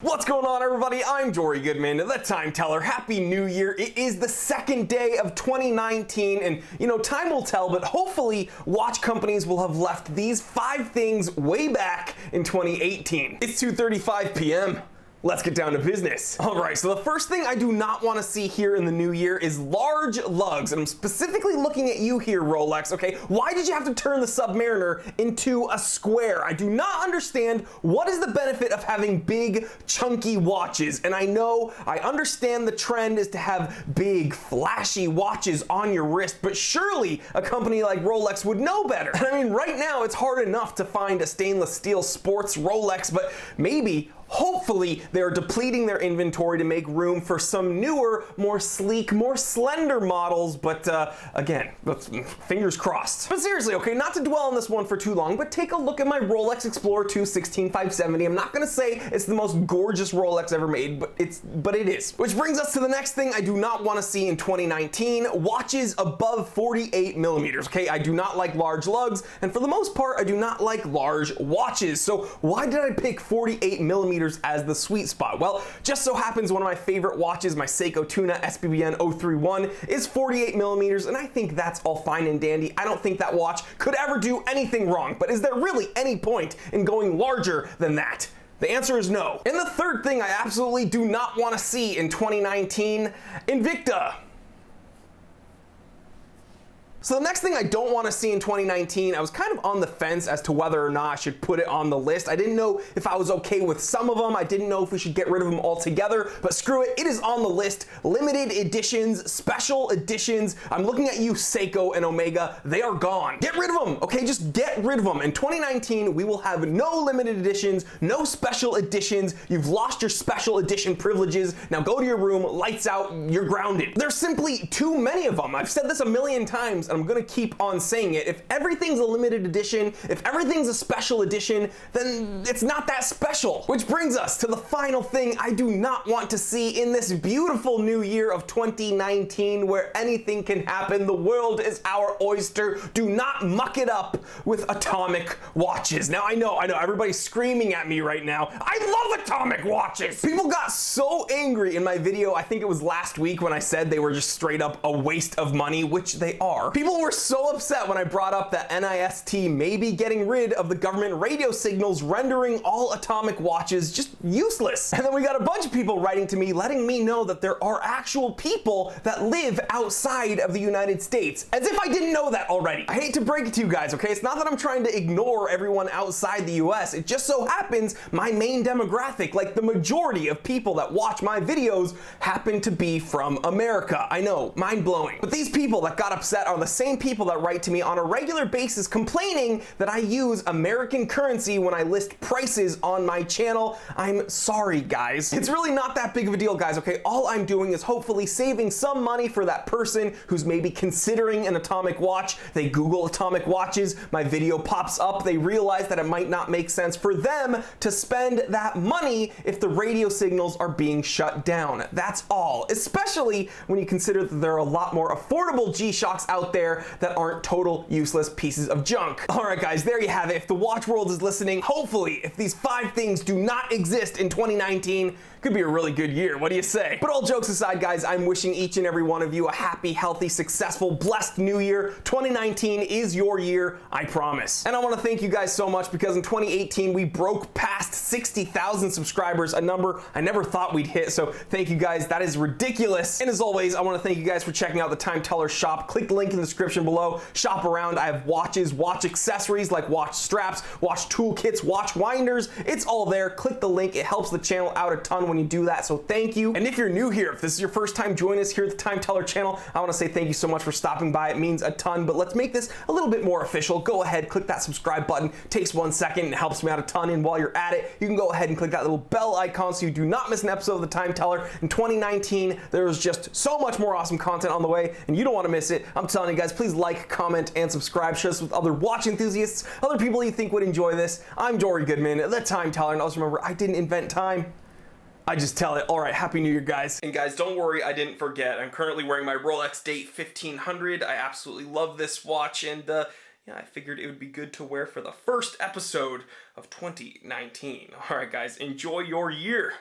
What's going on, everybody? I'm Jory Goodman, the Time Teller. Happy New Year. It is the second day of 2019, and time will tell, but hopefully watch companies will have left these 5 things way back in 2018. It's 2:35 p.m. Let's get down to business. All right, so the first thing I do not want to see here in the new year is large lugs, and I'm specifically looking at you here, Rolex, okay? Why did you have to turn the Submariner into a square? I do not understand what is the benefit of having big, chunky watches, and I understand the trend is to have big, flashy watches on your wrist, but surely a company like Rolex would know better. I mean, right now it's hard enough to find a stainless steel sports Rolex, but hopefully, they're depleting their inventory to make room for some newer, more sleek, more slender models, but again, fingers crossed. But seriously, okay, not to dwell on this one for too long, but take a look at my Rolex Explorer 2 16570. I'm not gonna say it's the most gorgeous Rolex ever made, but it is. Which brings us to the next thing I do not want to see in 2019, watches above 48 millimeters, okay? I do not like large lugs, and for the most part, I do not like large watches. So why did I pick 48 millimeters as the sweet spot? Well, just so happens one of my favorite watches, my Seiko Tuna SPBN 031, is 48 millimeters, and I think that's all fine and dandy. I don't think that watch could ever do anything wrong, but is there really any point in going larger than that? The answer is no. And the third thing I absolutely do not want to see in 2019, Invicta. So the next thing I don't want to see in 2019, I was kind of on the fence as to whether or not I should put it on the list. I didn't know if I was okay with some of them. I didn't know if we should get rid of them altogether, but screw it, it is on the list. Limited editions, special editions. I'm looking at you, Seiko and Omega. They are gone. Get rid of them, okay? Just get rid of them. In 2019, we will have no limited editions, no special editions. You've lost your special edition privileges. Now go to your room, lights out, you're grounded. There's simply too many of them. I've said this a million times, and I'm gonna keep on saying it. If everything's a limited edition, if everything's a special edition, then it's not that special. Which brings us to the final thing I do not want to see in this beautiful new year of 2019, where anything can happen. The world is our oyster. Do not muck it up with atomic watches. Now I know, everybody's screaming at me right now. I love atomic watches! People got so angry in my video, I think it was last week, when I said they were just straight up a waste of money, which they are. People were so upset when I brought up that NIST may be getting rid of the government radio signals, rendering all atomic watches just useless. And then we got a bunch of people writing to me, letting me know that there are actual people that live outside of the United States. As if I didn't know that already. I hate to break it to you guys, okay? It's not that I'm trying to ignore everyone outside the US. It just so happens my main demographic, like the majority of people that watch my videos, happen to be from America. I know, mind blowing. But these people that got upset are the same people that write to me on a regular basis complaining that I use American currency when I list prices on my channel. I'm sorry, guys. It's really not that big of a deal, guys, okay? All I'm doing is hopefully saving some money for that person who's maybe considering an atomic watch. They Google atomic watches, my video pops up, they realize that it might not make sense for them to spend that money if the radio signals are being shut down. That's all, especially when you consider that there are a lot more affordable G-Shocks out there that aren't total useless pieces of junk. All right, guys, there you have it. If the watch world is listening, hopefully, if these 5 things do not exist in 2019, could be a really good year. What do you say? But all jokes aside, guys, I'm wishing each and every one of you a happy, healthy, successful, blessed new year. 2019 is your year, I promise. And I want to thank you guys so much, because in 2018, we broke past 60,000 subscribers, a number I never thought we'd hit. So thank you guys. That is ridiculous. And as always, I want to thank you guys for checking out the Time Teller shop. Click the link in the description below. Shop around. I have watches, watch accessories like watch straps, watch toolkits, watch winders. It's all there. Click the link. It helps the channel out a ton when you do that, so thank you. And if you're new here, if this is your first time joining us here at the Time Teller channel, I want to say thank you so much for stopping by. It means a ton, but let's make this a little bit more official. Go ahead, click that subscribe button. It takes 1 second and it helps me out a ton. And while you're at it, you can go ahead and click that little bell icon so you do not miss an episode of the Time Teller. In 2019, there's just so much more awesome content on the way, and you don't want to miss it. I'm telling you guys, please like, comment, and subscribe. Share this with other watch enthusiasts, other people you think would enjoy this. I'm Jory Goodman, the Time Teller, and also remember, I didn't invent time. I just tell it. All right, Happy New Year, guys. And guys, don't worry, I didn't forget. I'm currently wearing my Rolex Date 1500. I absolutely love this watch, and yeah, I figured it would be good to wear for the first episode of 2019. All right, guys, enjoy your year.